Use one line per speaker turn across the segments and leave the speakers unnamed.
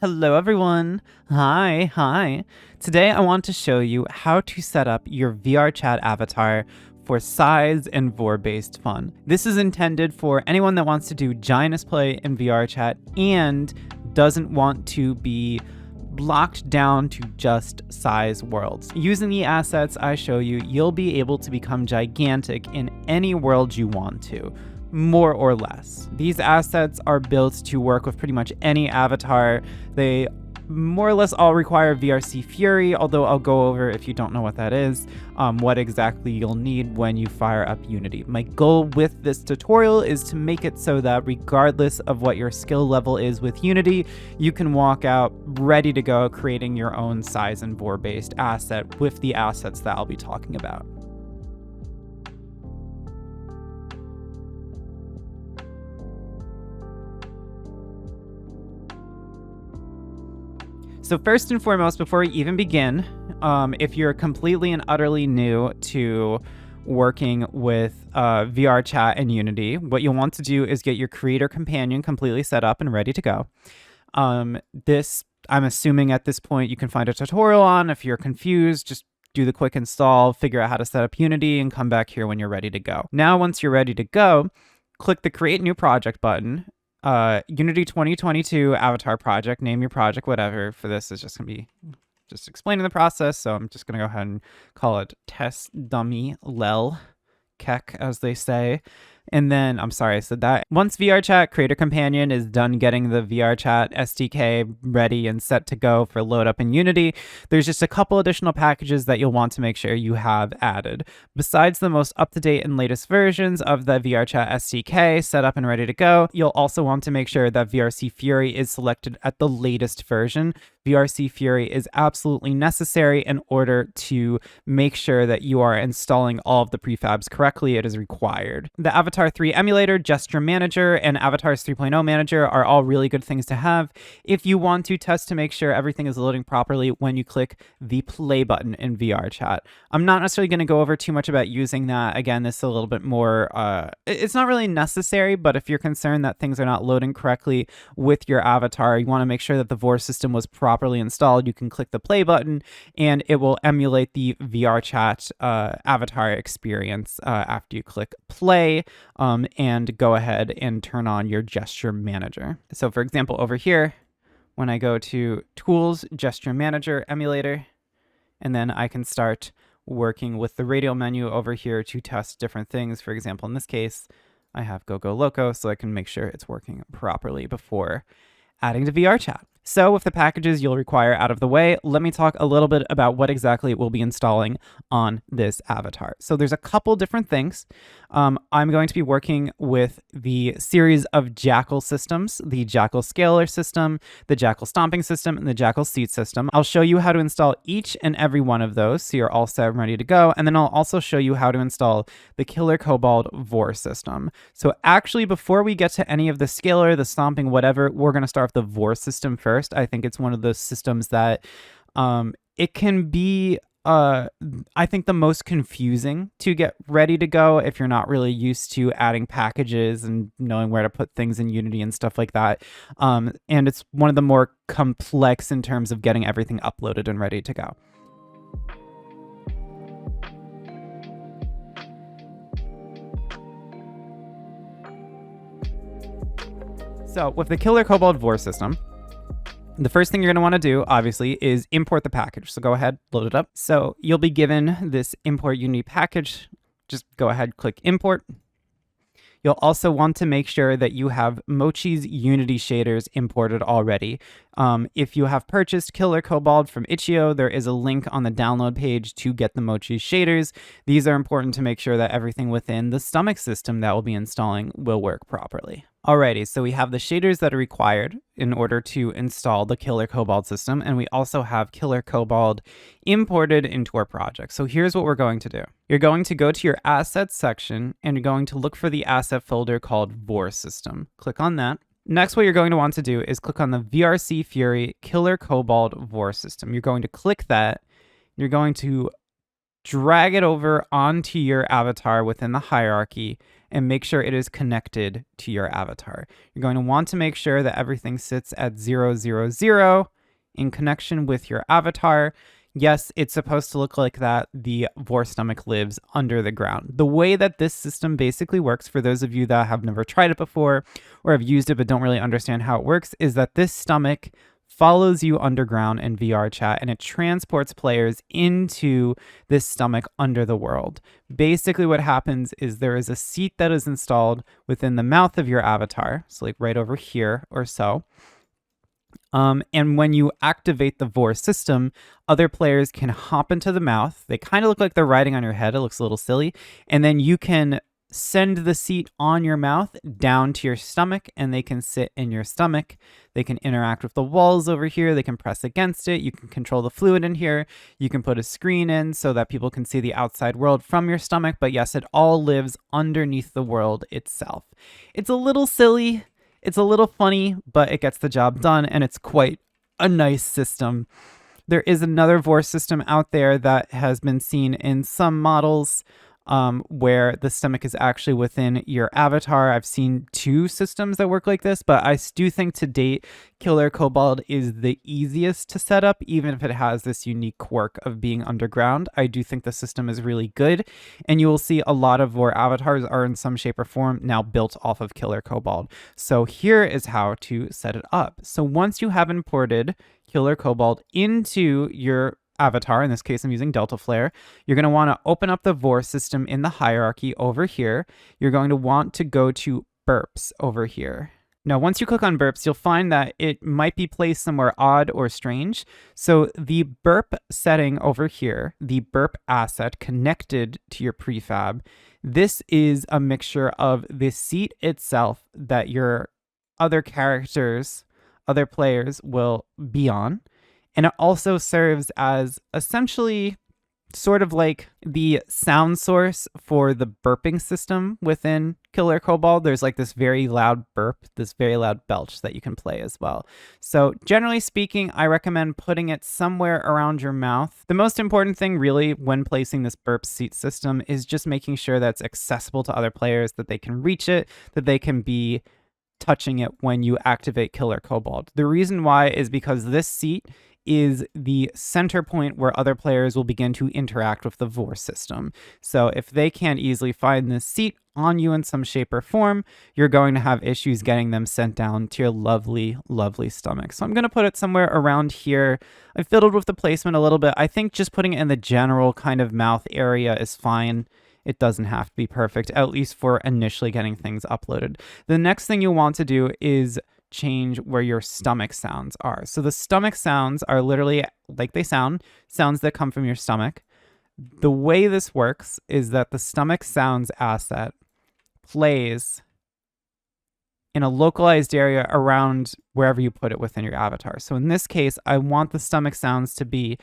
Hello everyone. Hi. Today I want to show you how to set up your VRChat avatar for size and Vore based fun. This is intended for anyone that wants to do Giantess play in VRChat and doesn't want to be blocked down to just size worlds. Using the assets I show you, you'll be able to become gigantic in any world you want to, more or less. These assets are built to work with pretty much any avatar. They more or less all require VRC Fury, although I'll go over, if you don't know what that is, what exactly you'll need when you fire up Unity. My goal with this tutorial is to make it so that regardless of what your skill level is with Unity, you can walk out ready to go creating your own size and Vore based asset with the assets that I'll be talking about. So first and foremost, before we even begin, if you're completely and utterly new to working with VRChat and Unity, what you'll want to do is get your creator companion completely set up and ready to go. This, I'm assuming at this point you can find a tutorial on. If you're confused, just do the quick install, figure out how to set up Unity, and come back here when you're ready to go. Now, once you're ready to go, click the Create New Project button. Unity 2022 avatar project, name your project, whatever. For this is just gonna be just explaining the process, so I'm just gonna go ahead and call it test dummy lel kek, as they say. And then, I'm sorry I said that. Once VRChat Creator Companion is done getting the VRChat SDK ready and set to go for load up in Unity, there's just a couple additional packages that you'll want to make sure you have added. Besides the most up-to-date and latest versions of the VRChat SDK set up and ready to go, you'll also want to make sure that VRC Fury is selected at the latest version. VRC Fury is absolutely necessary in order to make sure that you are installing all of the prefabs correctly. It is required. The Avatar 3 emulator, Gesture Manager, and Avatars 3.0 Manager are all really good things to have if you want to test to make sure everything is loading properly when you click the play button in VRChat. I'm not necessarily going to go over too much about using that. Again, this is a little bit more, it's not really necessary, but if you're concerned that things are not loading correctly with your avatar, you want to make sure that the Vore system was properly installed, you can click the play button and it will emulate the VRChat avatar experience after you click play and go ahead and turn on your gesture manager. So for example, over here, when I go to Tools, Gesture Manager, Emulator, and then I can start working with the radial menu over here to test different things. For example, in this case, I have GoGoLoco, so I can make sure it's working properly before adding to VRChat. So with the packages you'll require out of the way, let me talk a little bit about what exactly we'll be installing on this avatar. So there's a couple different things. I'm going to be working with the series of Jackal systems, the Jackal Scalar system, the Jackal Stomping system, and the Jackal Seat system. I'll show you how to install each and every one of those so you're all set and ready to go. And then I'll also show you how to install the Killer Kobold Vore system. So actually, before we get to any of the Scalar, the Stomping, whatever, we're going to start with the Vore system first. I think it's one of those systems that it can be I think the most confusing to get ready to go if you're not really used to adding packages and knowing where to put things in Unity and stuff like that. And it's one of the more complex in terms of getting everything uploaded and ready to go. So with the Killer Kobold Vore system, the first thing you're going to want to do, obviously, is import the package. So go ahead, load it up. So you'll be given this import Unity package. Just go ahead, click import. You'll also want to make sure that you have Mochi's Unity shaders imported already. If you have purchased Killer Kobold from Itch.io, there is a link on the download page to get the Mochi shaders. These are important to make sure that everything within the stomach system that we'll be installing will work properly. Alrighty, so we have the shaders that are required in order to install the Killer Kobold system, and we also have Killer Kobold imported into our project. So here's what we're going to do. You're going to go to your Assets section, and you're going to look for the asset folder called Vore System. Click on that. Next, what you're going to want to do is click on the VRC Fury Killer Kobold Vore System. You're going to click that. You're going to drag it over onto your avatar within the hierarchy and make sure it is connected to your avatar. You're going to want to make sure that everything sits at 0, 0, 0 in connection with your avatar. Yes, it's supposed to look like that. The Vore stomach lives under the ground. The way that this system basically works, for those of you that have never tried it before or have used it but don't really understand how it works, is that this stomach follows you underground in VRChat, and it transports players into this stomach under the world. Basically what happens is there is a seat that is installed within the mouth of your avatar, so like right over here or so. And when you activate the Vore system, other players can hop into the mouth. They kind of look like they're riding on your head. It looks a little silly. And then you can send the seat on your mouth down to your stomach, and they can sit in your stomach. They can interact with the walls over here. They can press against it. You can control the fluid in here. You can put a screen in so that people can see the outside world from your stomach. But yes, it all lives underneath the world itself. It's a little silly. It's a little funny, but it gets the job done, and it's quite a nice system. There is another Vore system out there that has been seen in some models where the stomach is actually within your avatar. I've seen 2 systems that work like this, but I do think to date, Killer Kobold is the easiest to set up, even if it has this unique quirk of being underground. I do think the system is really good, and you will see a lot of Vore avatars are in some shape or form now built off of Killer Kobold. So here is how to set it up. So once you have imported Killer Kobold into your avatar, in this case I'm using Deltaflair, you're going to want to open up the Vore system in the hierarchy over here. You're going to want to go to burps over here. Now, once you click on burps, you'll find that it might be placed somewhere odd or strange. So the burp setting over here, the burp asset connected to your prefab, this is a mixture of the seat itself that your other characters, other players will be on. And it also serves as essentially sort of like the sound source for the burping system within Killer Kobold. There's like this very loud burp, this very loud belch that you can play as well. So generally speaking, I recommend putting it somewhere around your mouth. The most important thing really when placing this burp seat system is just making sure that it's accessible to other players, that they can reach it, that they can be touching it when you activate Killer Kobold. The reason why is because this seat is the center point where other players will begin to interact with the Vore system. So if they can't easily find this seat on you in some shape or form, you're going to have issues getting them sent down to your lovely, lovely stomach. So I'm going to put it somewhere around here. I fiddled with the placement a little bit. I think just putting it in the general kind of mouth area is fine. It doesn't have to be perfect, at least for initially getting things uploaded. The next thing you'll want to do is change where your stomach sounds are. So the stomach sounds are literally like they sound, sounds that come from your stomach. The way this works is that the stomach sounds asset plays in a localized area around wherever you put it within your avatar. So in this case, I want the stomach sounds to be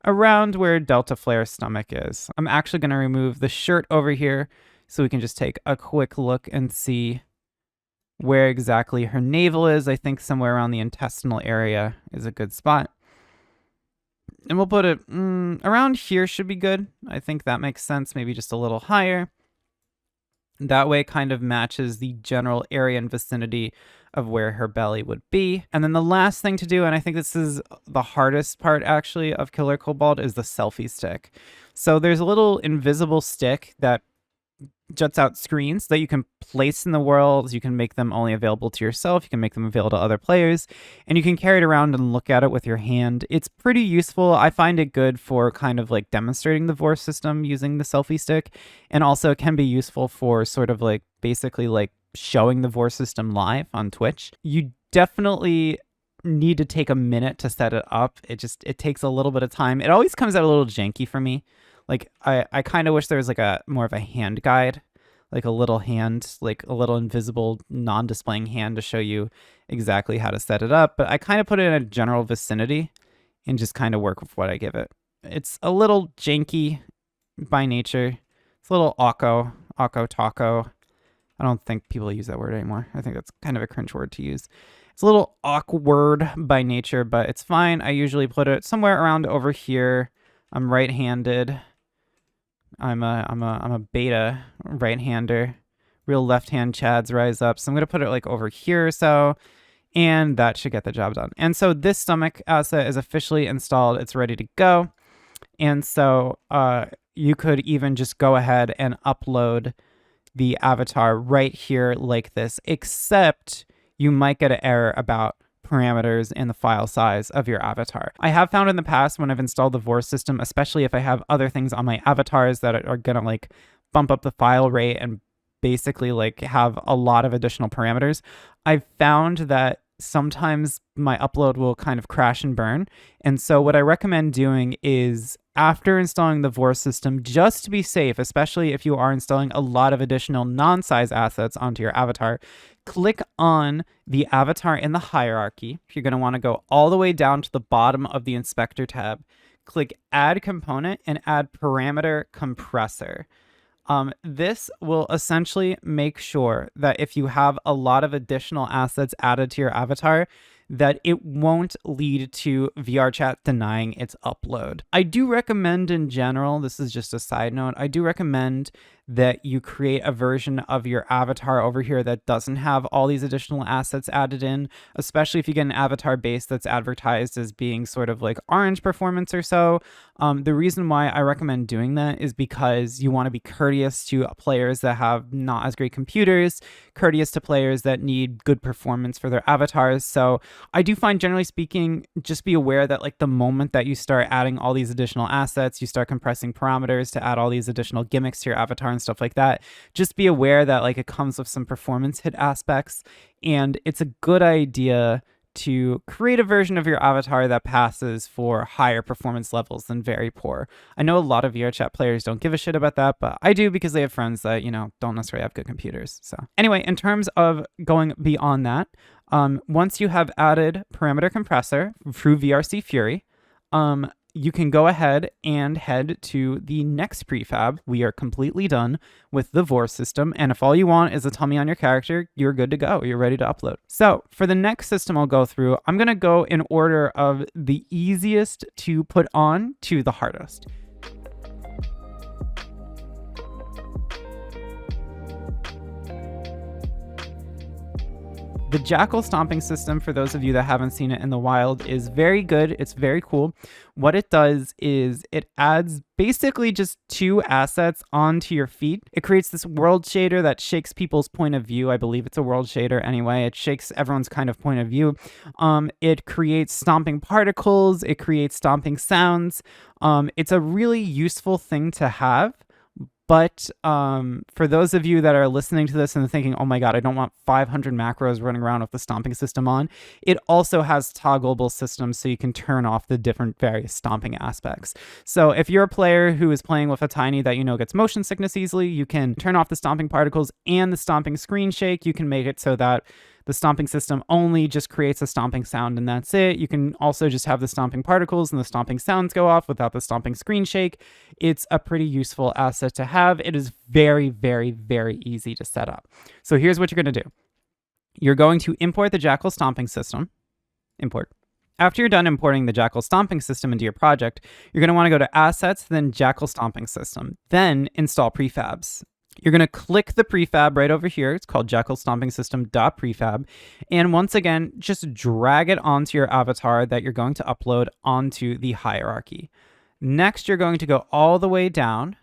around where Deltaflair's stomach is. I'm actually going to remove the shirt over here so we can just take a quick look and see where exactly her navel is. I think somewhere around the intestinal area is a good spot. And we'll put it around here should be good. I think that makes sense. Maybe just a little higher. That way it kind of matches the general area and vicinity of where her belly would be. And then the last thing to do, and I think this is the hardest part actually of Killer Kobold, is the selfie stick. So there's a little invisible stick that juts out screens that you can place in the world. You can make them only available to yourself. You can make them available to other players, and you can carry it around and look at it with your hand. It's pretty useful. I find it good for kind of like demonstrating the Vore system using the selfie stick, and also it can be useful for sort of like basically like showing the Vore system live on Twitch. You definitely need to take a minute to set it up. It takes a little bit of time. It always comes out a little janky for me. Like, I kind of wish there was like a more of a hand guide, like a little hand, like a little invisible non-displaying hand to show you exactly how to set it up. But I kind of put it in a general vicinity and just kind of work with what I give it. It's a little janky by nature. It's a little taco. I don't think people use that word anymore. I think that's kind of a cringe word to use. It's a little awkward by nature, but it's fine. I usually put it somewhere around over here. I'm right-handed. I'm a beta right-hander. Real left-hand chads rise up. So I'm gonna put it like over here or so, and that should get the job done. And so this stomach asset is officially installed. It's ready to go. And so you could even just go ahead and upload the avatar right here like this, except you might get an error about parameters and the file size of your avatar. I have found in the past when I've installed the Vore system, especially if I have other things on my avatars that are gonna like bump up the file rate and basically like have a lot of additional parameters, I've found that sometimes my upload will kind of crash and burn. And so what I recommend doing is after installing the Vore system, just to be safe, especially if you are installing a lot of additional non-size assets onto your avatar, click on the avatar in the hierarchy. You're going to want to go all the way down to the bottom of the inspector tab, click add component and add parameter compressor. This will essentially make sure that if you have a lot of additional assets added to your avatar, that it won't lead to VRChat denying its upload. I do recommend in general, this is just a side note, I do recommend that you create a version of your avatar over here that doesn't have all these additional assets added in, especially if you get an avatar base that's advertised as being sort of like orange performance or so. The reason why I recommend doing that is because you want to be courteous to players that have not as great computers, courteous to players that need good performance for their avatars. So I do find, generally speaking, just be aware that like the moment that you start adding all these additional assets, you start compressing parameters to add all these additional gimmicks to your avatar and stuff like that, just be aware that like it comes with some performance hit aspects, and it's a good idea to create a version of your avatar that passes for higher performance levels than very poor. I know a lot of VRChat players don't give a shit about that, but I do because they have friends that, you know, don't necessarily have good computers. So anyway, in terms of going beyond that, once you have added parameter compressor through VRC Fury, you can go ahead and head to the next prefab. We are completely done with the Vore system, and if all you want is a tummy on your character, you're good to go. You're ready to upload. So for the next system I'll go through, I'm going to go in order of the easiest to put on to the hardest. The Jackal stomping system, for those of you that haven't seen it in the wild, is very good. It's very cool. What it does is it adds basically just two assets onto your feet. It creates this world shader that shakes people's point of view. I believe it's a world shader anyway. It shakes everyone's kind of point of view. It creates stomping particles. It creates stomping sounds. It's a really useful thing to have. But for those of you that are listening to this and thinking, oh my god, I don't want 500 macros running around with the stomping system on, it also has toggleable systems so you can turn off the different various stomping aspects. So if you're a player who is playing with a tiny that you know gets motion sickness easily, you can turn off the stomping particles and the stomping screen shake. You can make it so that the stomping system only just creates a stomping sound and that's it. You can also just have the stomping particles and the stomping sounds go off without the stomping screen shake. It's a pretty useful asset to have. It is very, very, very easy to set up. So here's what you're going to do. You're going to import the Jackal stomping system. Import. After you're done importing the Jackal stomping system into your project, you're going to want to go to Assets, then Jackal stomping system, then install prefabs. You're going to click the prefab right over here. It's called Jackal stomping system.prefab. And once again, just drag it onto your avatar that you're going to upload onto the hierarchy. Next, you're going to go all the way down.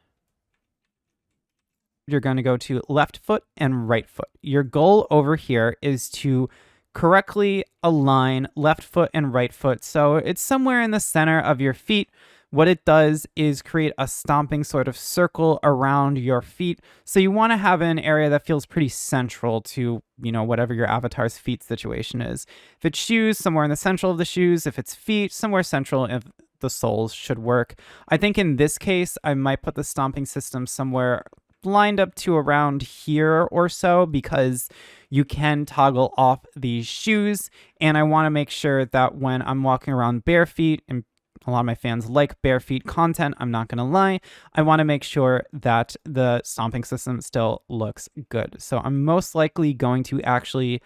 You're going to go to left foot and right foot. Your goal over here is to correctly align left foot and right foot. So it's somewhere in the center of your feet. What it does is create a stomping sort of circle around your feet. So you want to have an area that feels pretty central to, you know, whatever your avatar's feet situation is. If it's shoes, somewhere in the central of the shoes. If it's feet, somewhere central if the soles should work. I think in this case, I might put the stomping system somewhere lined up to around here or so, because you can toggle off these shoes. And I want to make sure that when I'm walking around bare feet, and a lot of my fans like bare feet content, I'm not going to lie, I want to make sure that the stomping system still looks good. So I'm most likely going to actually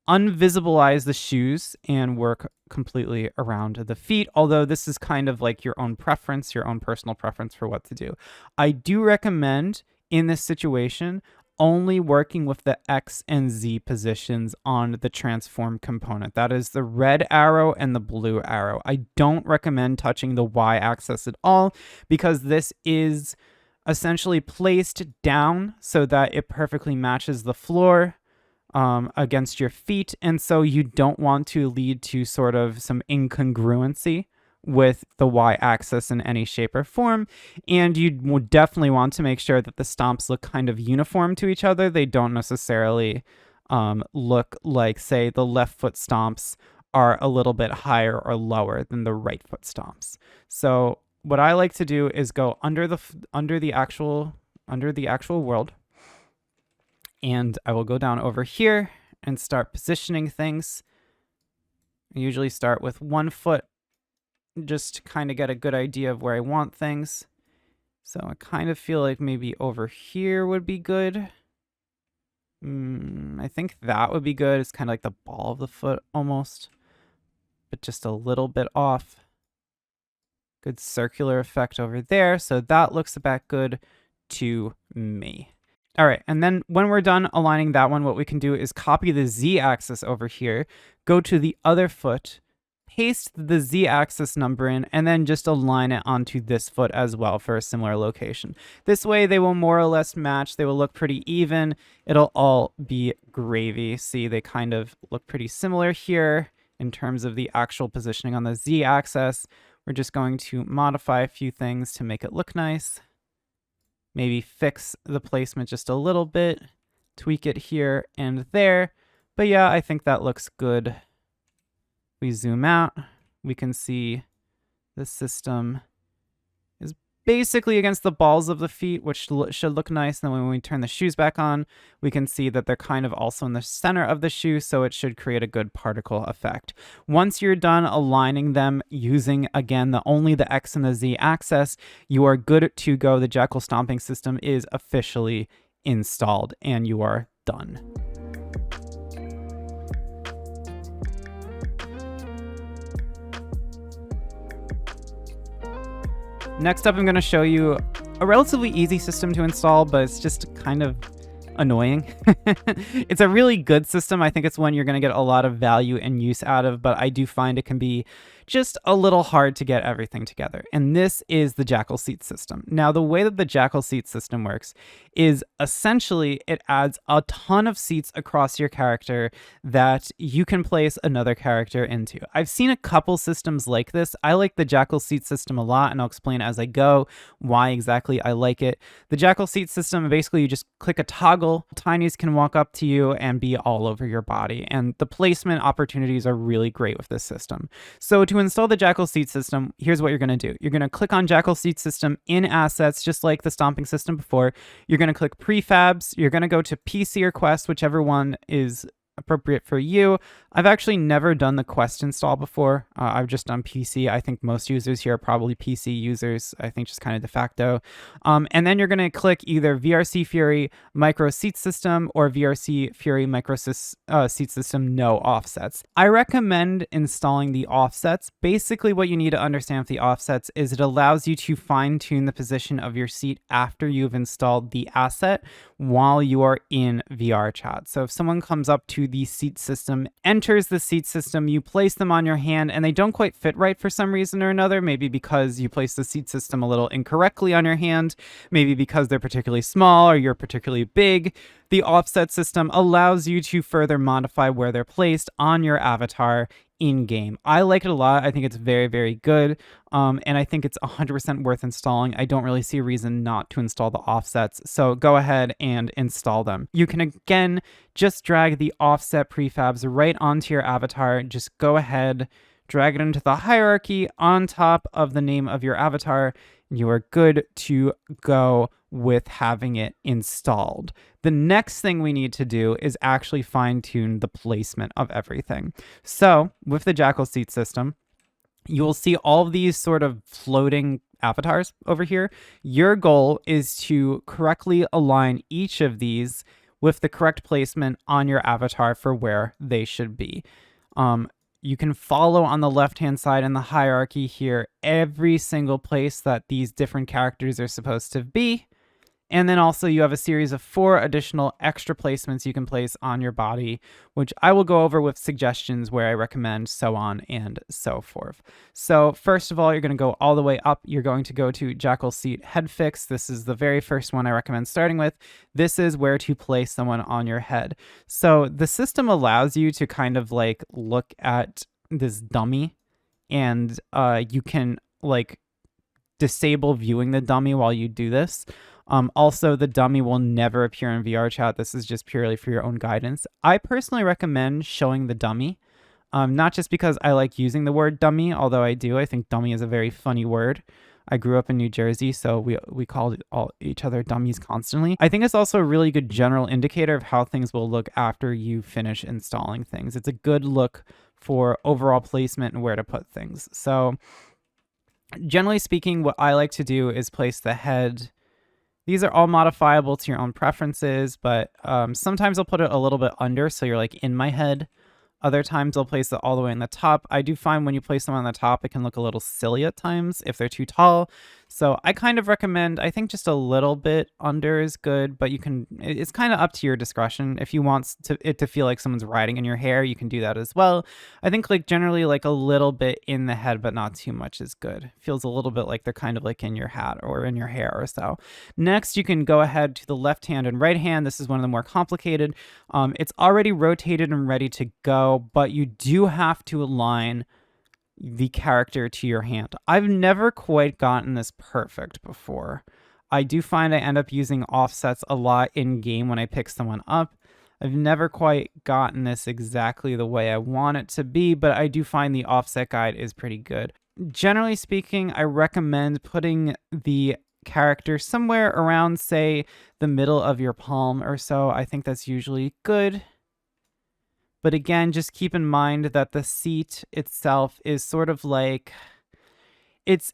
unvisibilize the shoes and work completely around the feet, although this is kind of like your own preference, your own personal preference for what to do. I do recommend in this situation only working with the X and Z positions on the transform component. That is the red arrow and the blue arrow. I don't recommend touching the Y axis at all because this is essentially placed down so that it perfectly matches the floor against your feet. And so you don't want to lead to sort of some incongruency with the y-axis in any shape or form. And you would definitely want to make sure that the stomps look kind of uniform to each other. They don't necessarily look like, say, the left foot stomps are a little bit higher or lower than the right foot stomps. So what I like to do is go under the actual world, and I will go down over here and start positioning things. I usually start with one foot just to kind of get a good idea of where I want things. So I kind of feel like maybe over here would be good. I think that would be good. It's kind of like the ball of the foot almost, but just a little bit off. Good circular effect over there. So that looks about good to me. All right, and then when we're done aligning that one, what we can do is copy the Z-axis over here, go to the other foot, paste the Z-axis number in, and then just align it onto this foot as well for a similar location. This way they will more or less match. They will look pretty even. It'll all be gravy. See, they kind of look pretty similar here in terms of the actual positioning on the Z-axis. We're just going to modify a few things to make it look nice. Maybe fix the placement just a little bit, tweak it here and there. But yeah, I think that looks good. We zoom out, we can see the system is basically against the balls of the feet, which should look nice. And then when we turn the shoes back on, we can see that they're kind of also in the center of the shoe, so it should create a good particle effect. Once you're done aligning them using, again, only the X and the Z axis, you are good to go. The Jackal stomping system is officially installed, and you are done. Next up, I'm going to show you a relatively easy system to install, but it's just kind of annoying. It's a really good system. I think it's one you're going to get a lot of value and use out of, but I do find it can be just a little hard to get everything together. And this is the Jackal seat system. Now, the way that the Jackal seat system works is essentially it adds a ton of seats across your character that you can place another character into. I've seen a couple systems like this. I like the Jackal seat system a lot, and I'll explain as I go why exactly I like it. The Jackal seat system, basically you just click a toggle, tinies can walk up to you and be all over your body, and the placement opportunities are really great with this system. So to install the Jackal seat system, here's what you're going to do. You're going to click on Jackal seat system in assets, just like the stomping system before. You're going to click prefabs. You're going to go to PC or Quest, whichever one is appropriate for you. I've actually never done the Quest install before. I've just done PC. I think most users here are probably PC users. I think just kind of de facto. And then you're going to click either VRC Fury Micro Seat System or VRC Fury Micro Seat System no offsets. I recommend installing the offsets. Basically what you need to understand with the offsets is it allows you to fine tune the position of your seat after you've installed the asset while you are in VRChat. So if someone comes up to the seat system, enters the seat system, you place them on your hand and they don't quite fit right for some reason or another, maybe because you placed the seat system a little incorrectly on your hand, maybe because they're particularly small or you're particularly big, the offset system allows you to further modify where they're placed on your avatar in-game. I like it a lot. I think it's very, very good. And I think it's 100% worth installing. I don't really see a reason not to install the offsets. So go ahead and install them. You can, again, just drag the offset prefabs right onto your avatar. Just go ahead, drag it into the hierarchy on top of the name of your avatar. You are good to go with having it installed. The next thing we need to do is actually fine-tune the placement of everything. So with the Jackal seat system, you will see all of these sort of floating avatars over here. Your goal is to correctly align each of these with the correct placement on your avatar for where they should be. You can follow on the left-hand side in the hierarchy here every single place that these different characters are supposed to be. And then also you have a series of 4 additional extra placements you can place on your body, which I will go over with suggestions where I recommend, so on and so forth. So first of all, you're going to go all the way up. You're going to go to Jackal Seat Head Fix. This is the very first one I recommend starting with. This is where to place someone on your head. So the system allows you to kind of like look at this dummy, and you can like disable viewing the dummy while you do this. Also, the dummy will never appear in VRChat. This is just purely for your own guidance. I personally recommend showing the dummy, not just because I like using the word dummy, although I do. I think dummy is a very funny word. I grew up in New Jersey, so we called each other dummies constantly. I think it's also a really good general indicator of how things will look after you finish installing things. It's a good look for overall placement and where to put things. So generally speaking, what I like to do is place the head. These are all modifiable to your own preferences, but sometimes I'll put it a little bit under, so you're like in my head. Other times I'll place it all the way in the top. I do find when you place them on the top, it can look a little silly at times if they're too tall. So I kind of recommend, I think just a little bit under is good, but it's kind of up to your discretion. If you want it to feel like someone's riding in your hair, you can do that as well. I think like generally like a little bit in the head, but not too much is good. Feels a little bit like they're kind of like in your hat or in your hair or so. Next, you can go ahead to the left hand and right hand. This is one of the more complicated. It's already rotated and ready to go, but you do have to align the character to your hand. I've never quite gotten this perfect before. I do find I end up using offsets a lot in game when I pick someone up. I've never quite gotten this exactly the way I want it to be, but I do find the offset guide is pretty good. Generally speaking, I recommend putting the character somewhere around, say, the middle of your palm or so. I think that's usually good. But again, just keep in mind that the seat itself is sort of like it's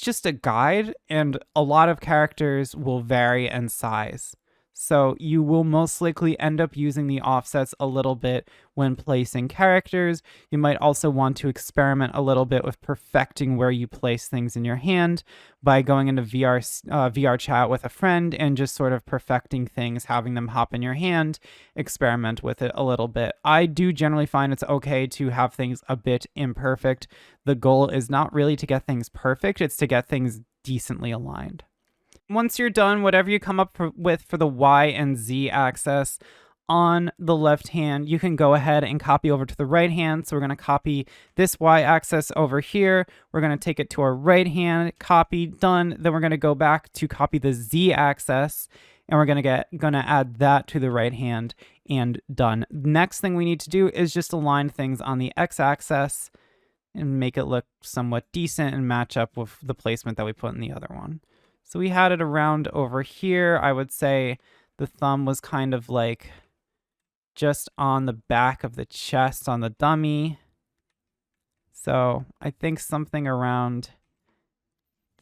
just a guide, and a lot of characters will vary in size. So you will most likely end up using the offsets a little bit when placing characters. You might also want to experiment a little bit with perfecting where you place things in your hand by going into VRChat with a friend and just sort of perfecting things, having them hop in your hand, experiment with it a little bit. I do generally find it's okay to have things a bit imperfect. The goal is not really to get things perfect, it's to get things decently aligned. Once you're done, whatever you come up with for the Y and Z axis on the left hand, you can go ahead and copy over to the right hand. So we're going to copy this Y axis over here. We're going to take it to our right hand, copy, done. Then we're going to go back to copy the Z axis, and we're going to add that to the right hand, and done. Next thing we need to do is just align things on the X axis and make it look somewhat decent and match up with the placement that we put in the other one. So we had it around over here. I would say the thumb was kind of like just on the back of the chest on the dummy. So I think something around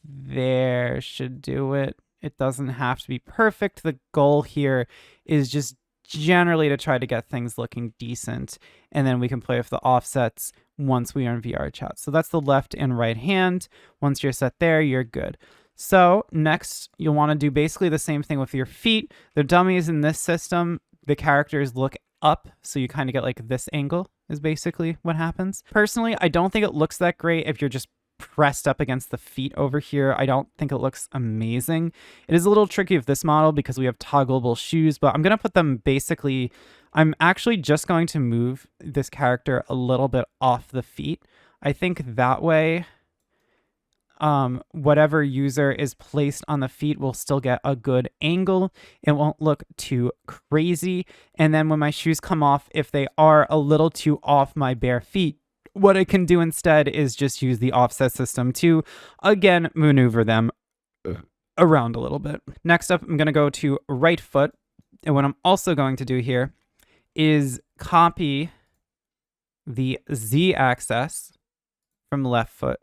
there should do it. It doesn't have to be perfect. The goal here is just generally to try to get things looking decent, and then we can play with the offsets once we are in VRChat. So that's the left and right hand. Once you're set there, you're good. So next, you'll want to do basically the same thing with your feet. The dummies in this system, the characters look up, so you kind of get like this angle is basically what happens. Personally, I don't think it looks that great if you're just pressed up against the feet over here. I don't think it looks amazing. It is a little tricky with this model because we have toggleable shoes, but I'm going to put them basically, I'm actually just going to move this character a little bit off the feet. I think that way whatever user is placed on the feet will still get a good angle. It won't look too crazy. And then when my shoes come off, if they are a little too off my bare feet, what I can do instead is just use the offset system to, again, maneuver them around a little bit. Next up, I'm going to go to right foot. And what I'm also going to do here is copy the Z axis from left foot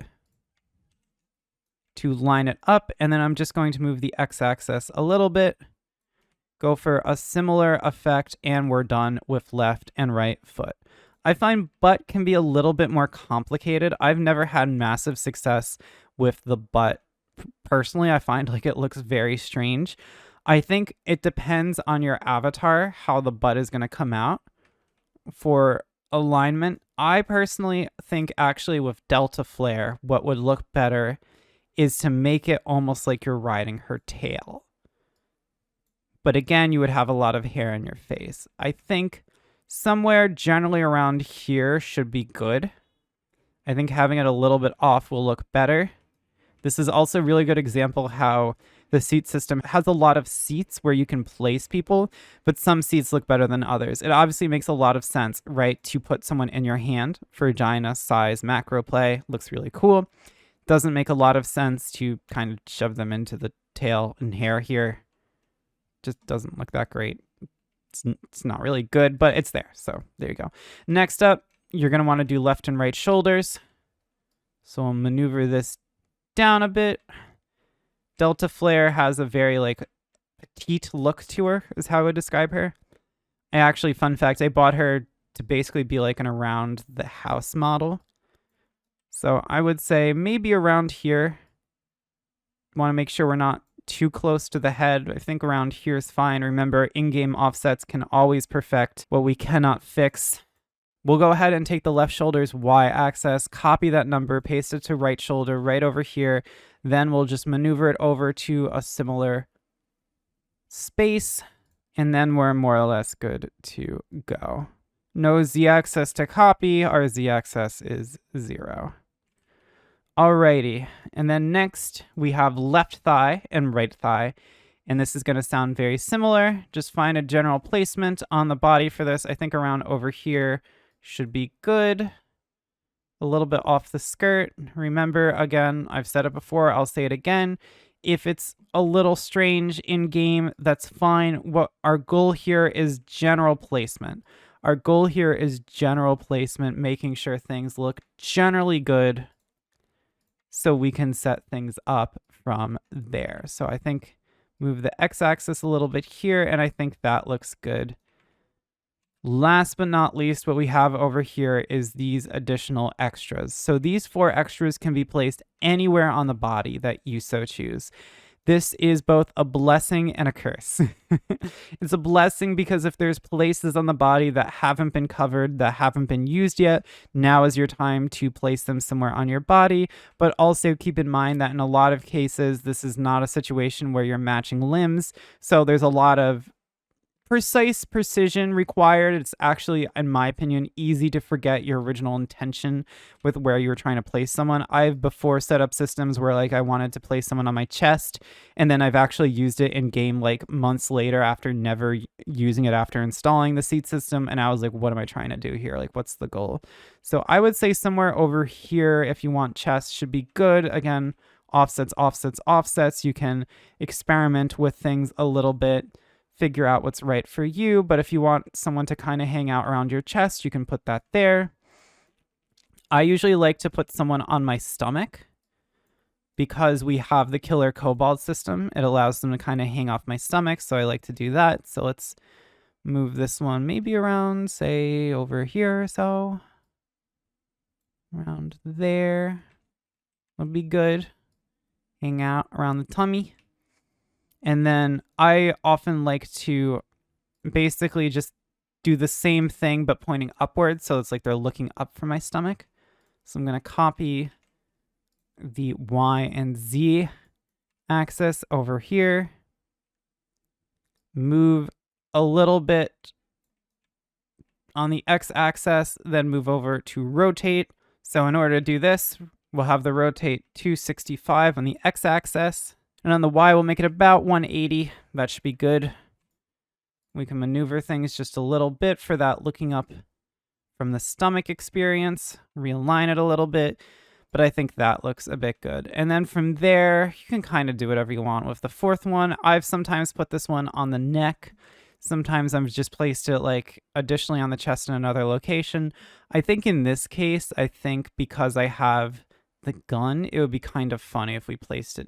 to line it up, and then I'm just going to move the X axis a little bit, go for a similar effect, and we're done with left and right foot. I find butt can be a little bit more complicated. I've never had massive success with the butt. Personally, I find like it looks very strange. I think it depends on your avatar how the butt is going to come out for alignment. I personally think actually with Deltaflair, what would look better is to make it almost like you're riding her tail. But again, you would have a lot of hair in your face. I think somewhere generally around here should be good. I think having it a little bit off will look better. This is also a really good example how the seat system has a lot of seats where you can place people, but some seats look better than others. It obviously makes a lot of sense, right, to put someone in your hand for a Giantess size macro play. Looks really cool. Doesn't make a lot of sense to kind of shove them into the tail and hair here. Just doesn't look that great. It's not really good, but it's there. So there you go. Next up, you're going to want to do left and right shoulders. So I'll maneuver this down a bit. Deltaflair has a very like petite look to her, is how I would describe her. I actually, fun fact, I bought her to basically be like an around the house model. So I would say maybe around here. Want to make sure we're not too close to the head. I think around here is fine. Remember, in-game offsets can always perfect what we cannot fix. We'll go ahead and take the left shoulder's y-axis, copy that number, paste it to right shoulder right over here. Then we'll just maneuver it over to a similar space, and then we're more or less good to go. No z-axis to copy. Our z-axis is 0. Alrighty, and then next we have left thigh and right thigh, and this is going to sound very similar. Just find a general placement on the body for this. I think around over here should be good. A little bit off the skirt. Remember, again, I've said it before, I'll say it again. If it's a little strange in game, that's fine. What our goal here is general placement. Our goal here is general placement, making sure things look generally good so we can set things up from there. So I think move the x-axis a little bit here, and I think that looks good. Last but not least, what we have over here is these additional extras. So these 4 extras can be placed anywhere on the body that you so choose. This is both a blessing and a curse. It's a blessing because if there's places on the body that haven't been covered, that haven't been used yet, now is your time to place them somewhere on your body. But also keep in mind that in a lot of cases, this is not a situation where you're matching limbs. So there's a lot of precise precision required. It's actually, in my opinion, easy to forget your original intention with where you were trying to place someone. I've before set up systems where like I wanted to place someone on my chest, and then I've actually used it in game like months later after never using it after installing the seat system, and I was like, what am I trying to do here? Like, what's the goal? So I would say somewhere over here, if you want chest, should be good. Again, offsets, offsets, offsets. You can experiment with things a little bit, figure out what's right for you. But if you want someone to kind of hang out around your chest, you can put that there. I usually like to put someone on my stomach because we have the killer Kobold system. It allows them to kind of hang off my stomach, so I like to do that. So let's move this one maybe around, say over here or so. Around there would be good. Hang out around the tummy. And then I often like to basically just do the same thing but pointing upwards, so it's like they're looking up from my stomach. So I'm going to copy the Y and Z axis over here. Move a little bit on the X axis, then move over to rotate. So in order to do this, we'll have the rotate 265 on the X axis. And on the Y, we'll make it about 180. That should be good. We can maneuver things just a little bit for that looking up from the stomach experience. Realign it a little bit. But I think that looks a bit good. And then from there, you can kind of do whatever you want with the 4th one. I've sometimes put this one on the neck. Sometimes I've just placed it like additionally on the chest in another location. I think in this case, I think because I have the gun, it would be kind of funny if we placed it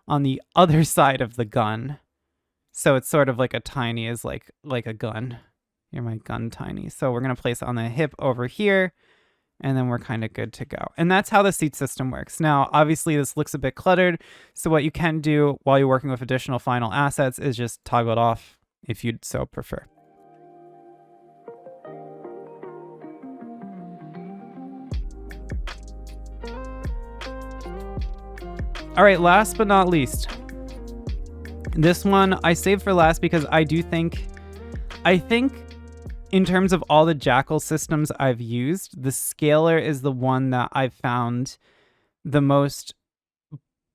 on the other side of the gun. So it's sort of like a tiny is like a gun. You're my gun tiny. So we're going to place it on the hip over here, and then we're kind of good to go. And that's how the seat system works. Now, obviously, this looks a bit cluttered. So what you can do while you're working with additional final assets is just toggle it off if you'd so prefer. All right, last but not least, this one I saved for last because I think in terms of all the Jackal systems I've used, the scaler is the one that I've found the most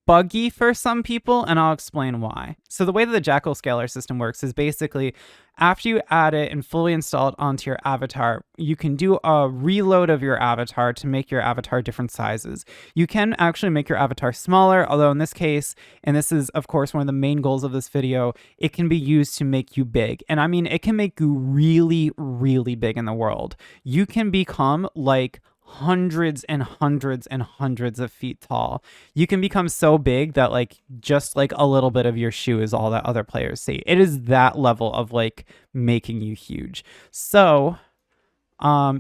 buggy for some people, and I'll explain why. So the way that the Jackal scaler system works is basically after you add it and fully install it onto your avatar, you can do a reload of your avatar to make your avatar different sizes. You can actually make your avatar smaller, although in this case, and this is of course one of the main goals of this video, it can be used to make you big. And I mean, it can make you really, really big in the world. You can become like hundreds and hundreds and hundreds of feet tall. You can become so big that like just like a little bit of your shoe is all that other players see. It is that level of like making you huge. So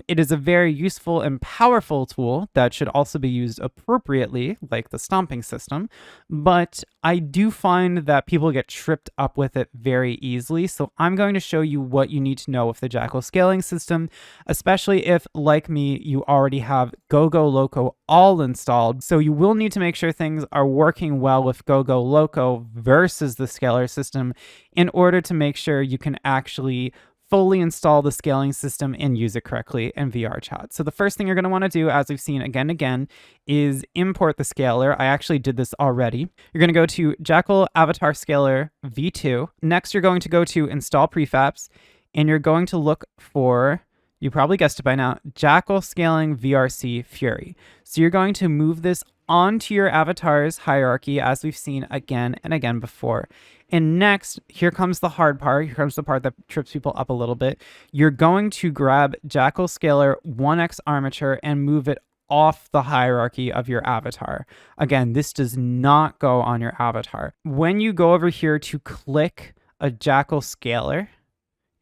it is a very useful and powerful tool that should also be used appropriately, like the stomping system. But I do find that people get tripped up with it very easily. So I'm going to show you what you need to know with the Jackal scaling system, especially if, like me, you already have GoGoLoco all installed. So you will need to make sure things are working well with GoGoLoco versus the scaler system in order to make sure you can actually fully install the scaling system and use it correctly in VRChat. So the first thing you're going to want to do, as we've seen again and again, is import the scaler. I actually did this already. You're going to go to Jackal Avatar Scaler V2. Next, you're going to go to Install Prefabs, and you're going to look for, you probably guessed it by now, Jackal Scaling VRC Fury. So you're going to move this onto your avatar's hierarchy, as we've seen again and again before. And next, here comes the hard part. Here comes the part that trips people up a little bit. You're going to grab Jackal Scaler 1x Armature and move it off the hierarchy of your avatar. Again, this does not go on your avatar. When you go over here to click a Jackal Scaler,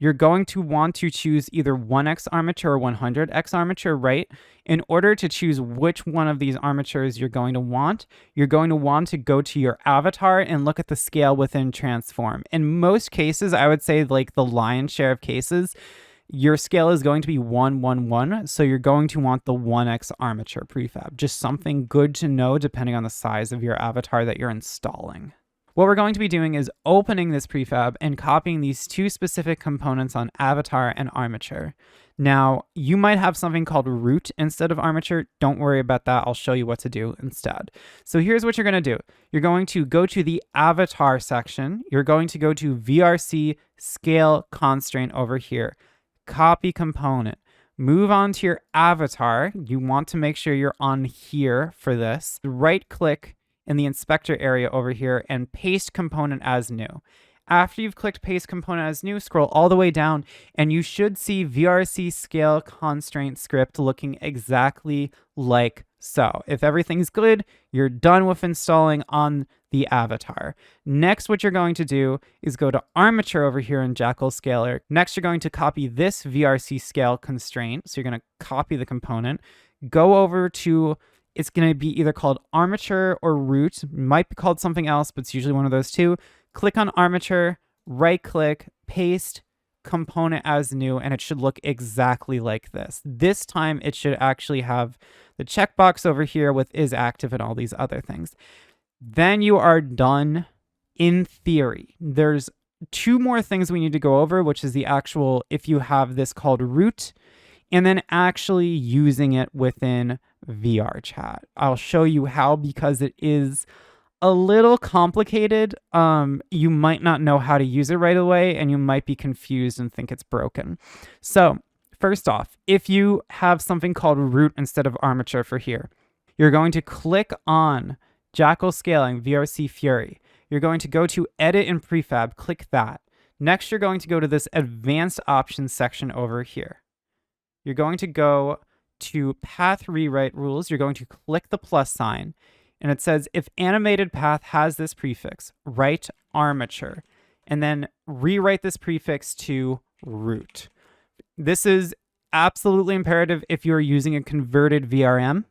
you're going to want to choose either 1x Armature or 100x Armature, right? In order to choose which one of these armatures you're going to want to go to your avatar and look at the scale within Transform. In most cases, I would say like the lion's share of cases, your scale is going to be 1, 1, 1. So you're going to want the 1x Armature prefab. Just something good to know depending on the size of your avatar that you're installing. What we're going to be doing is opening this prefab and copying these two specific components on Avatar and Armature. Now, you might have something called root instead of Armature. Don't worry about that. I'll show you what to do instead. So here's what you're going to do. You're going to go to the Avatar section. You're going to go to VRC Scale Constraint over here. Copy component. Move on to your avatar. You want to make sure you're on here for this. Right-click in the inspector area over here and paste component as new. After you've clicked paste component as new, scroll all the way down and you should see VRC scale constraint script looking exactly like so. If everything's good, you're done with installing on the avatar. Next, what you're going to do is go to Armature over here in Jackal Scaler. Next, you're going to copy this VRC scale constraint. So you're going to copy the component, go over to, it's going to be either called Armature or root. Might be called something else, but it's usually one of those two. Click on Armature, right click, paste component as new, and it should look exactly like this. This time it should actually have the checkbox over here with is active and all these other things. Then you are done in theory. There's two more things we need to go over, which is the actual, if you have this called root, and then actually using it within VRChat. I'll show you how, because it is a little complicated. You might not know how to use it right away, and you might be confused and think it's broken. So first off, if you have something called root instead of Armature for here, you're going to click on Jackal Scaling VRC Fury. You're going to go to Edit and Prefab, click that. Next, you're going to go to this Advanced Options section over here. You're going to go to Path Rewrite Rules. You're going to click the plus sign, and it says if animated path has this prefix, write Armature. and then rewrite this prefix to root. This is absolutely imperative if you're using a converted VRM.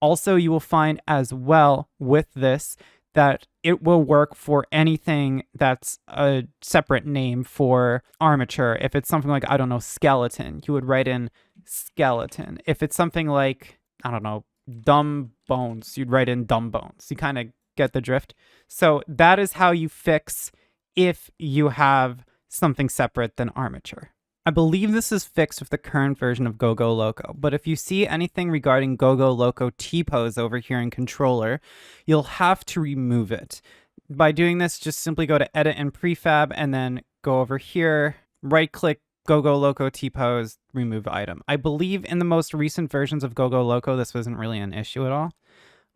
Also, you will find as well with this that it will work for anything that's a separate name for Armature. If it's something like, I don't know, skeleton, you would write in skeleton. If it's something like, I don't know, dumb bones, you'd write in dumb bones. You kind of get the drift. So that is how you fix if you have something separate than Armature. I believe this is fixed with the current version of GoGoLoco, but if you see anything regarding GoGoLoco T-pose over here in controller, you'll have to remove it. By doing this, just simply go to edit and prefab and then go over here, right click GoGoLoco T-pose, remove item. I believe in the most recent versions of GoGoLoco, this wasn't really an issue at all.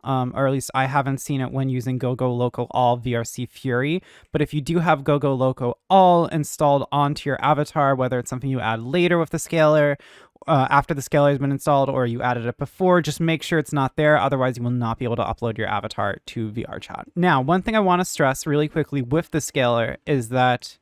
Or at least I haven't seen it when using GoGoLoco All VRC Fury. But if you do have GoGoLoco All installed onto your avatar, whether it's something you add later with the scaler, after the scaler has been installed, or you added it before, just make sure it's not there. Otherwise, you will not be able to upload your avatar to VRChat. Now, one thing I want to stress really quickly with the scaler is that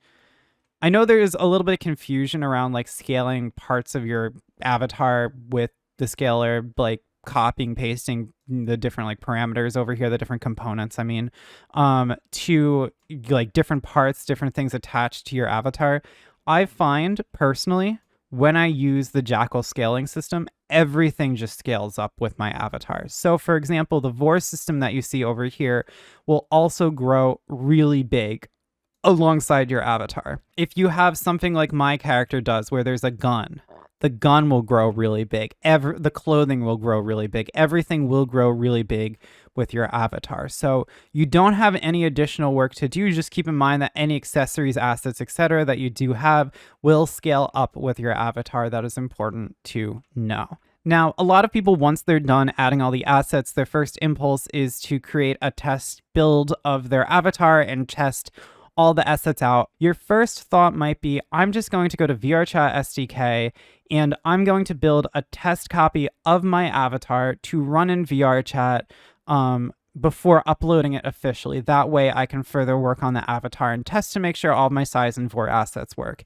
I know there's a little bit of confusion around like scaling parts of your avatar with the scaler, like copying, pasting the different like parameters over here, the different components, I mean, to like different parts, different things attached to your avatar. I find personally, when I use the Jackal scaling system, everything just scales up with my avatar. So for example, the Vore system that you see over here will also grow really big alongside your avatar. If you have something like my character does, where there's a gun, the gun will grow really big. The clothing will grow really big. Everything will grow really big with your avatar. So you don't have any additional work to do. Just keep in mind that any accessories, assets, etc. that you do have will scale up with your avatar. That is important to know. Now, a lot of people, once they're done adding all the assets, their first impulse is to create a test build of their avatar and test all the assets out. Your first thought might be, I'm just going to go to VRChat SDK and I'm going to build a test copy of my avatar to run in VRChat before uploading it officially. That way I can further work on the avatar and test to make sure all my size and Vore assets work.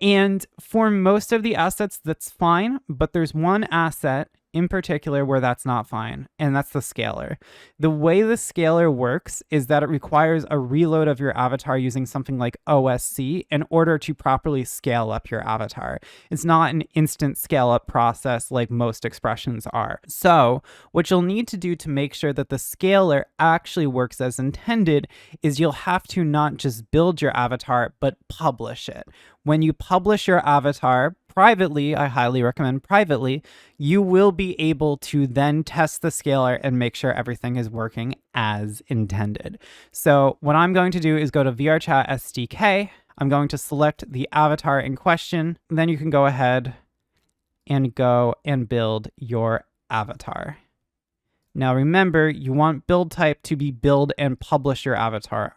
And for most of the assets, that's fine, but there's one asset in particular where that's not fine, and that's the scaler. The way the scaler works is that it requires a reload of your avatar using something like OSC in order to properly scale up your avatar. It's not an instant scale up process like most expressions are. So what you'll need to do to make sure that the scaler actually works as intended is you'll have to not just build your avatar, but publish it. When you publish your avatar privately, I highly recommend privately, you will be able to then test the scaler and make sure everything is working as intended. So what I'm going to do is go to VRChat SDK. I'm going to select the avatar in question. Then you can go ahead and go and build your avatar. Now remember, you want build type to be build and publish your avatar,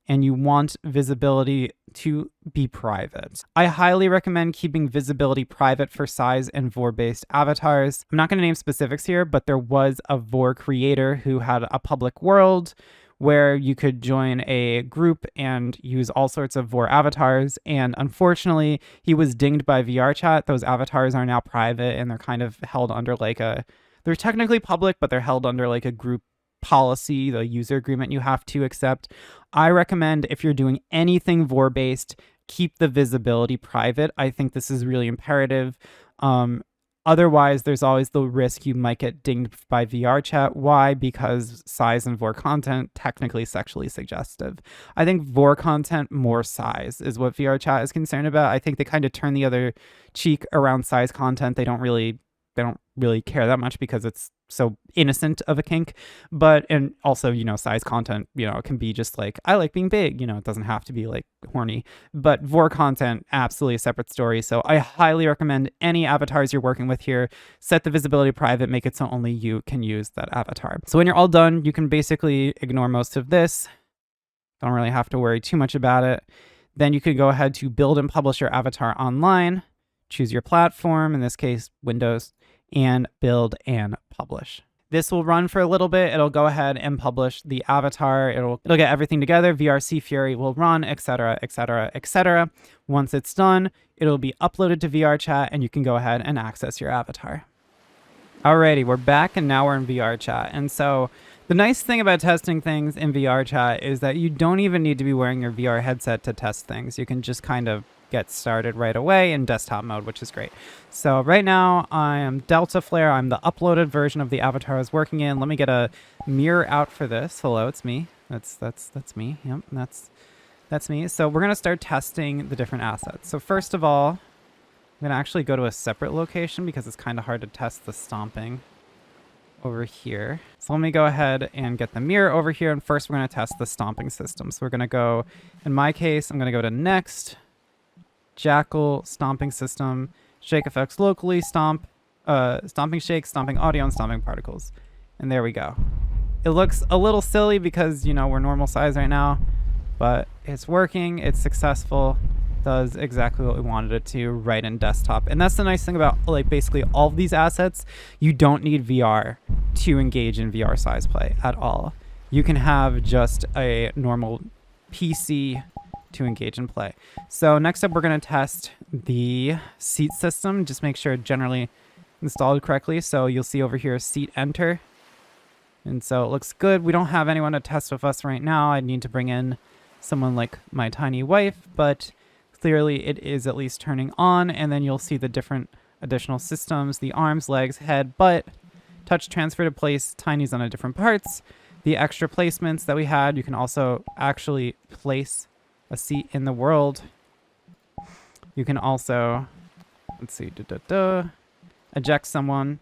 and you want visibility to be private. I highly recommend keeping visibility private for size and Vore-based avatars. I'm not going to name specifics here, but there was a Vore creator who had a public world where you could join a group and use all sorts of Vore avatars, and unfortunately, he was dinged by VRChat. Those avatars are now private, and they're kind of held under like they're technically public, but they're held under like a group policy, the user agreement you have to accept. I recommend if you're doing anything Vore based, keep the visibility private. I think this is really imperative. Otherwise, there's always the risk you might get dinged by VRChat. Why? Because size and Vore content, technically sexually suggestive. I think Vore content, more size is what VRChat is concerned about. I think they kind of turn the other cheek around size content. They don't really care that much because it's so innocent of a kink. But, and also, size content, it can be just like, I like being big, it doesn't have to be like horny. But Vore content, absolutely a separate story. So I highly recommend any avatars you're working with here, set the visibility private, make it so only you can use that avatar. So when you're all done, you can basically ignore most of this. Don't really have to worry too much about it. Then you could go ahead to build and publish your avatar online, choose your platform, in this case, Windows, and build and publish. This will run for a little bit. It'll go ahead and publish the avatar. It'll get everything together. VRC Fury will run, etc., etc., etc. Once it's done, it'll be uploaded to VRChat, and you can go ahead and access your avatar. Alrighty, we're back, and now we're in VRChat. And so the nice thing about testing things in VRChat is that you don't even need to be wearing your VR headset to test things. You can just kind of get started right away in desktop mode, which is great. So right now I am Deltaflair. I'm the uploaded version of the avatar I was working in. Let me get a mirror out for this. Hello, it's me. That's me. Yep, that's me. So we're gonna start testing the different assets. So first of all, I'm gonna actually go to a separate location because it's kind of hard to test the stomping over here. So let me go ahead and get the mirror over here, and first we're gonna test the stomping system. So we're gonna go, in my case, I'm gonna go to next, Jackal, stomping system, shake effects locally, stomp, stomping shake, stomping audio, and stomping particles. And there we go. It looks a little silly because, you know, we're normal size right now, but it's working, it's successful, does exactly what we wanted it to right in desktop. And that's the nice thing about like basically all of these assets. You don't need VR to engage in VR size play at all. You can have just a normal PC to engage in play. So next up, we're going to test the seat system. Just make sure it's generally installed correctly. So you'll see over here, seat enter. And so it looks good. We don't have anyone to test with us right now. I need to bring in someone like my tiny wife, but clearly it is at least turning on. And then you'll see the different additional systems, the arms, legs, head, butt, touch, transfer to place tinies on the different parts. The extra placements that we had, you can also actually place a seat in the world. You can also, let's see, eject someone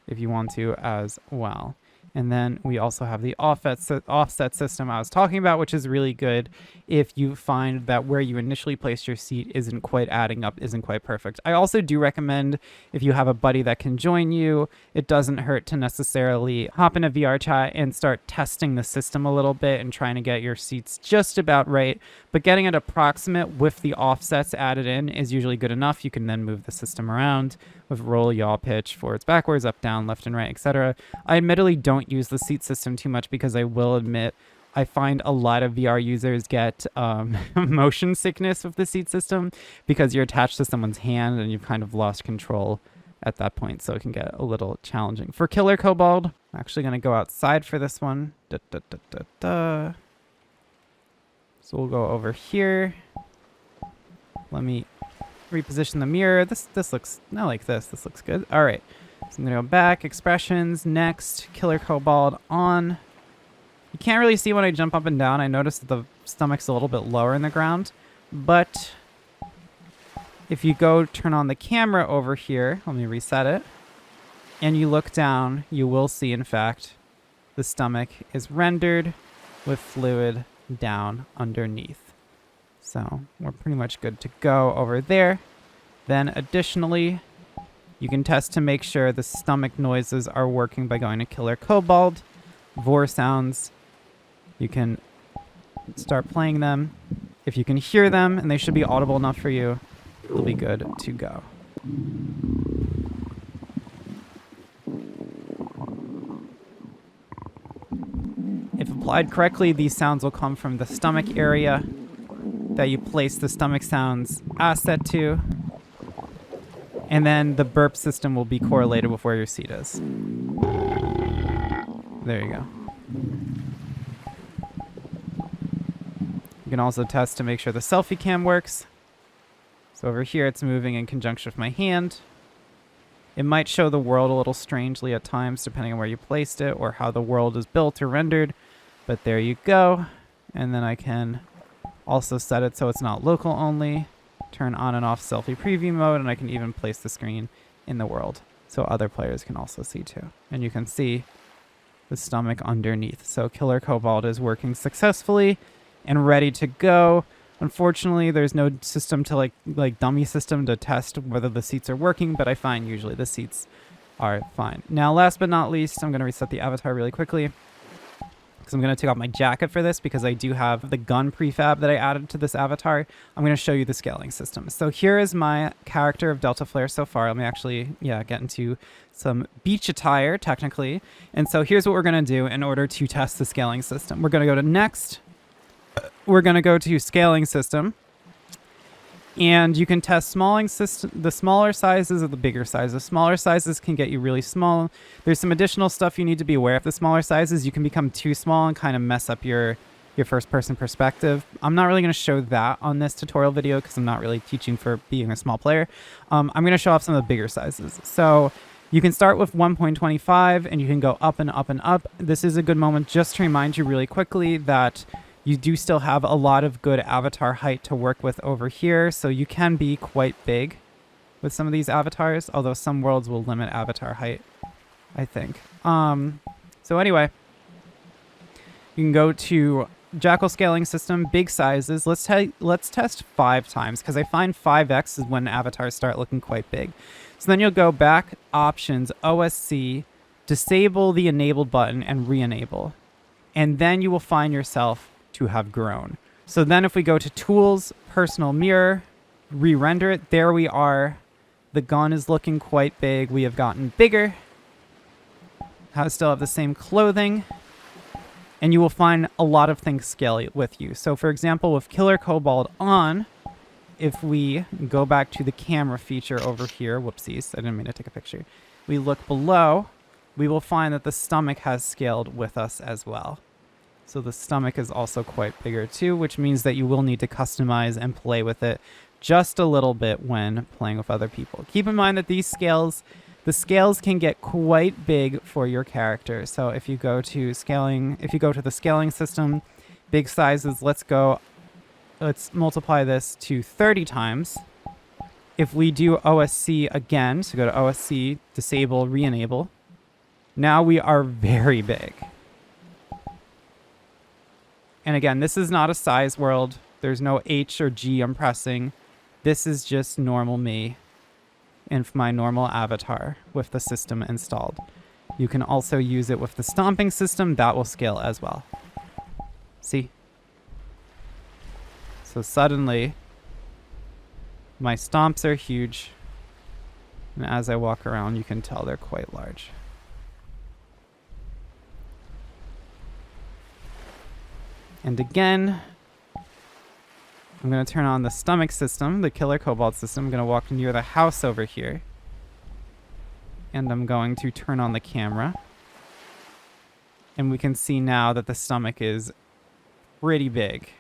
if you want to as well. And then we also have the offset system I was talking about, which is really good if you find that where you initially placed your seat isn't quite adding up, isn't quite perfect. I also do recommend if you have a buddy that can join you, it doesn't hurt to necessarily hop in a VRChat and start testing the system a little bit and trying to get your seats just about right. But getting it approximate with the offsets added in is usually good enough. You can then move the system around with roll, yaw, pitch, forwards, backwards, up, down, left, and right, etc. I admittedly don't use the seat system too much because I will admit I find a lot of VR users get motion sickness with the seat system because you're attached to someone's hand and you've kind of lost control at that point, so it can get a little challenging. For Killer Kobold, I'm actually going to go outside for this one. So we'll go over here. Let me reposition the mirror. This looks not like this. This looks good. All right. So I'm going to go back, expressions, next, Killer Kobold on. You can't really see when I jump up and down. I noticed that the stomach's a little bit lower in the ground. But if you go turn on the camera over here, let me reset it, and you look down, you will see, in fact, the stomach is rendered with fluid down underneath. So we're pretty much good to go over there. Then additionally, you can test to make sure the stomach noises are working by going to Killer Kobold. Vore sounds, you can start playing them. If you can hear them and they should be audible enough for you, it'll be good to go. If applied correctly, these sounds will come from the stomach area that you place the stomach sounds asset to. And then the burp system will be correlated with where your seat is. There you go. You can also test to make sure the selfie cam works. So over here, it's moving in conjunction with my hand. It might show the world a little strangely at times, depending on where you placed it or how the world is built or rendered. But there you go. And then I can also set it so it's not local only. Turn on and off selfie preview mode, and I can even place the screen in the world so other players can also see too. And you can see the stomach underneath. So Killer Kobold is working successfully and ready to go. Unfortunately, there's no system to like dummy system to test whether the seats are working, but I find usually the seats are fine. Now, last but not least, I'm going to reset the avatar really quickly. because I'm going to take off my jacket for this because I do have the gun prefab that I added to this avatar. I'm going to show you the scaling system. So here is my character of Deltaflair so far. Let me actually, get into some beach attire, technically. And so here's what we're going to do in order to test the scaling system. We're going to go to Next. We're going to go to Scaling System. And you can test the smaller sizes or the bigger sizes. Smaller sizes can get you really small. There's some additional stuff you need to be aware of. The smaller sizes, you can become too small and kind of mess up your first-person perspective. I'm not really going to show that on this tutorial video because I'm not really teaching for being a small player. I'm going to show off some of the bigger sizes. So you can start with 1.25 and you can go up and up and up. This is a good moment just to remind you really quickly that you do still have a lot of good avatar height to work with over here, so you can be quite big with some of these avatars, although some worlds will limit avatar height, I think. So anyway, you can go to Jackal scaling system, big sizes. Let's test 5 times, because I find 5x is when avatars start looking quite big. So then you'll go back, options, OSC, disable the enabled button, and re-enable. And then you will find yourself to have grown. So then if we go to tools, personal mirror, re-render it, there we are. The gun is looking quite big. We have gotten bigger. Still have the same clothing. And you will find a lot of things scale with you. So for example, with Killer Kobold on, if we go back to the camera feature over here, whoopsies, I didn't mean to take a picture. We look below, we will find that the stomach has scaled with us as well. So the stomach is also quite bigger too, which means that you will need to customize and play with it just a little bit when playing with other people. Keep in mind that the scales can get quite big for your character. So if you go to scaling, if you go to the scaling system, big sizes, let's multiply this to 30 times. If we do OSC again, so go to OSC, disable, re-enable, now we are very big. And again, this is not a size world. There's no H or G I'm pressing. This is just normal me and my normal avatar with the system installed. You can also use it with the stomping system. That will scale as well. See? So suddenly, my stomps are huge. And as I walk around, you can tell they're quite large. And again, I'm going to turn on the stomach system, the Killer Kobold system. I'm going to walk near the house over here. And I'm going to turn on the camera. And we can see now that the stomach is pretty big.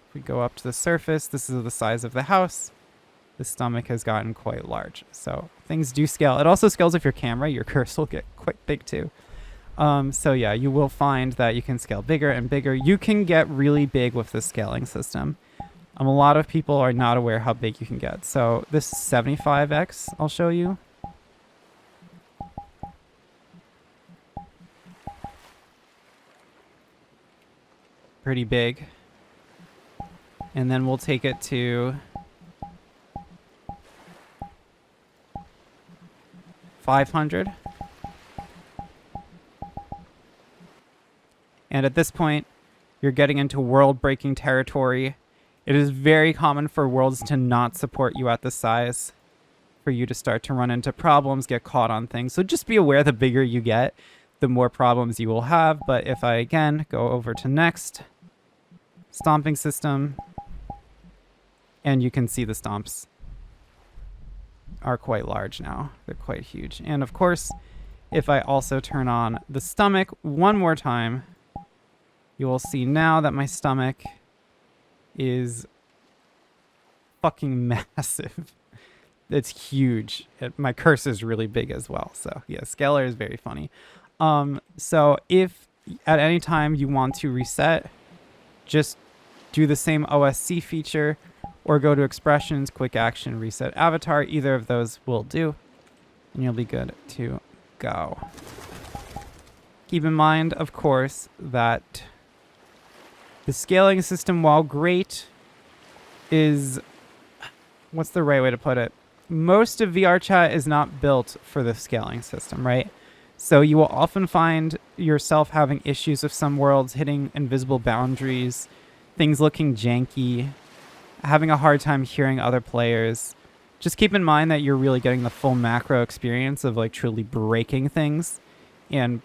If we go up to the surface, this is the size of the house. The stomach has gotten quite large. So things do scale. It also scales with your camera. Your cursor will get quite big too. So yeah, you will find that you can scale bigger and bigger. You can get really big with the scaling system. A lot of people are not aware how big you can get. So this 75x, I'll show you. Pretty big. And then we'll take it to 500. And at this point, you're getting into world-breaking territory. It is very common for worlds to not support you at this size, for you to start to run into problems, get caught on things. So just be aware the bigger you get, the more problems you will have. But if I, again, go over to Next, Stomping System, and you can see the stomps are quite large now. They're quite huge. And of course, if I also turn on the stomach one more time, you will see now that my stomach is fucking massive. It's huge. My cursor is really big as well. So yeah, scalar is very funny. So if at any time you want to reset, just do the same OSC feature or go to expressions, quick action, reset avatar. Either of those will do, and you'll be good to go. Keep in mind, of course, that the scaling system, while great, is, what's the right way to put it? Most of VRChat is not built for the scaling system, right? So you will often find yourself having issues with some worlds, hitting invisible boundaries, things looking janky, having a hard time hearing other players. Just keep in mind that you're really getting the full macro experience of like truly breaking things and,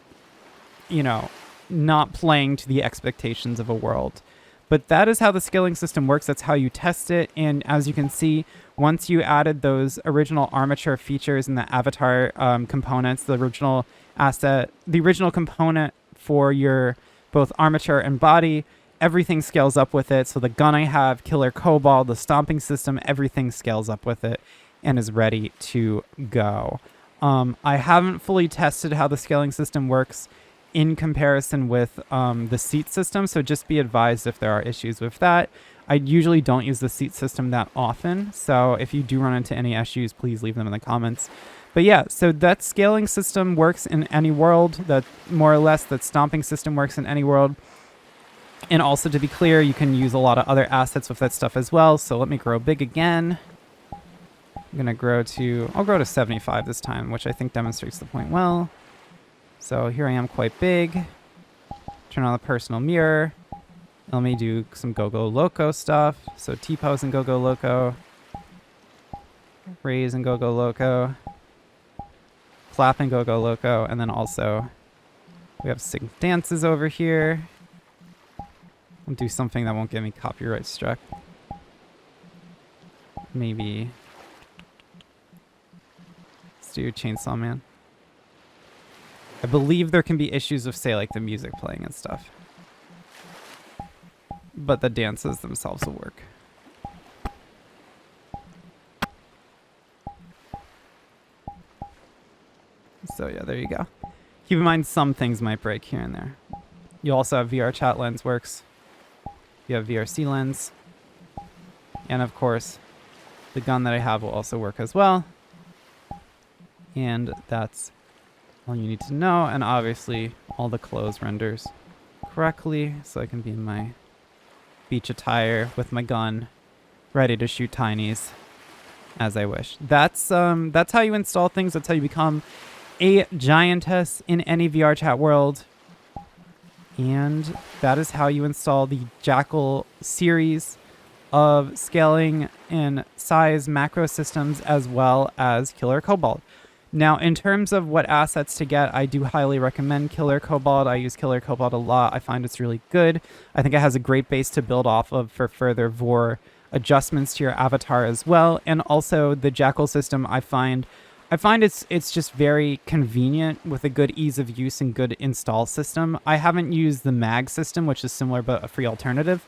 you know, not playing to the expectations of a world. But that is how the scaling system works. That's how you test it. And as you can see, once you added those original Armature features and the avatar components, the original asset, the original component for your both Armature and body, everything scales up with it. So the gun I have, Killer Kobold, the stomping system, everything scales up with it and is ready to go. I haven't fully tested how the scaling system works in comparison with the seat system, so just be advised if there are issues with that. I usually don't use the seat system that often, so if you do run into any issues, please leave them in the comments. But yeah, so that scaling system works in any world, that more or less that stomping system works in any world. And also, to be clear, you can use a lot of other assets with that stuff as well. So let me grow big again. I'm gonna I'll grow to 75 this time, which I think demonstrates the point well. So here I am quite big. Turn on the personal mirror. Let me do some GoGoLoco stuff. So T-pose and GoGoLoco. Raise and GoGoLoco. Clap and GoGoLoco. And then also we have sync dances over here. I'll do something that won't get me copyright struck. Maybe let's do Chainsaw Man. I believe there can be issues with, say, like the music playing and stuff. But the dances themselves will work. So yeah, there you go. Keep in mind some things might break here and there. You also have VRChat lens works. You have VRC lens. And of course, the gun that I have will also work as well. And that's all you need to know. And obviously, all the clothes renders correctly, so I can be in my beach attire with my gun, ready to shoot tinies as I wish. That's how you install things. That's how you become a giantess in any VRChat world. And that is how you install the Jackal series of scaling and size macro systems, as well as Killer Kobold. Now, in terms of what assets to get, I do highly recommend Killer Kobold. I use Killer Kobold a lot. I find it's really good. I think it has a great base to build off of for further Vore adjustments to your avatar as well. And also the Jackal system, I find it's just very convenient with a good ease of use and good install system. I haven't used the mag system, which is similar but a free alternative,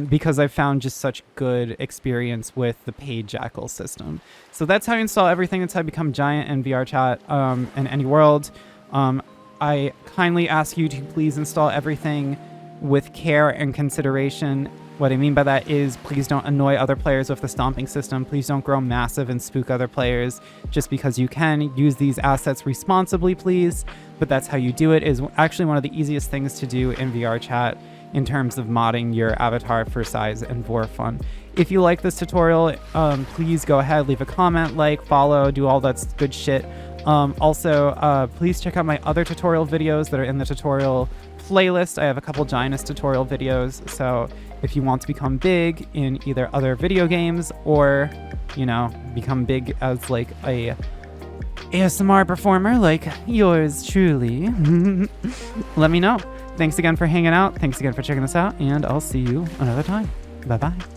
because I found just such good experience with the paid Jackal system. So that's how you install everything. That's how you become giant in VRChat in any world. I kindly ask you to please install everything with care and consideration. What I mean by that is, please don't annoy other players with the stomping system. Please don't grow massive and spook other players just because you can. Use these assets responsibly, please. But that's how you do it. Is actually one of the easiest things to do in VRChat in terms of modding your avatar for size and Vore fun. If you like this tutorial, please go ahead, leave a comment, like, follow, do all that good shit. Also, please check out my other tutorial videos that are in the tutorial playlist. I have a couple Giantess tutorial videos, so if you want to become big in either other video games or, you know, become big as like a ASMR performer like yours truly, let me know. Thanks again for hanging out. Thanks again for checking this out, and I'll see you another time. Bye-bye.